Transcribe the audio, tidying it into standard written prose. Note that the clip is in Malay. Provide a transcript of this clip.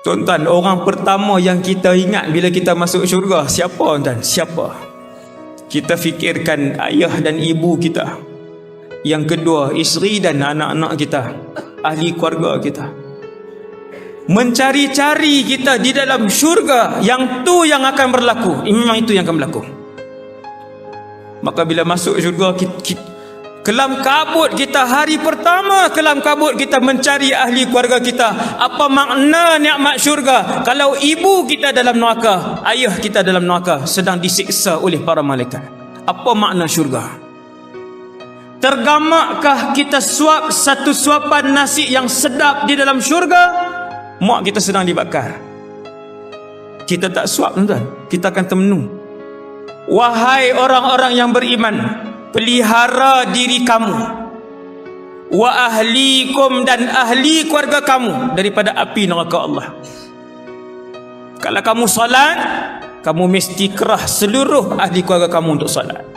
Tuan-tuan, orang pertama yang kita ingat bila kita masuk syurga siapa, tuan? Siapa? Kita fikirkan ayah dan ibu kita. Yang kedua, isteri dan anak-anak kita, ahli keluarga kita. Mencari-cari kita di dalam syurga, yang tu yang akan berlaku. Memang itu yang akan berlaku. Maka bila masuk syurga, kelam kabut kita, hari pertama kelam kabut kita mencari ahli keluarga kita. Apa makna nikmat syurga kalau ibu kita dalam neraka, ayah kita dalam neraka, sedang disiksa oleh para malaikat? Apa makna syurga? Tergamakkah kita suap satu suapan nasi yang sedap di dalam syurga? Mak kita sedang dibakar, kita tak suap, tuan-tuan, kita akan termenung. Wahai orang-orang yang beriman, pelihara diri kamu, wa ahlikum, dan ahli keluarga kamu daripada api neraka Allah. Kalau kamu salat, kamu mesti kerah seluruh ahli keluarga kamu untuk salat.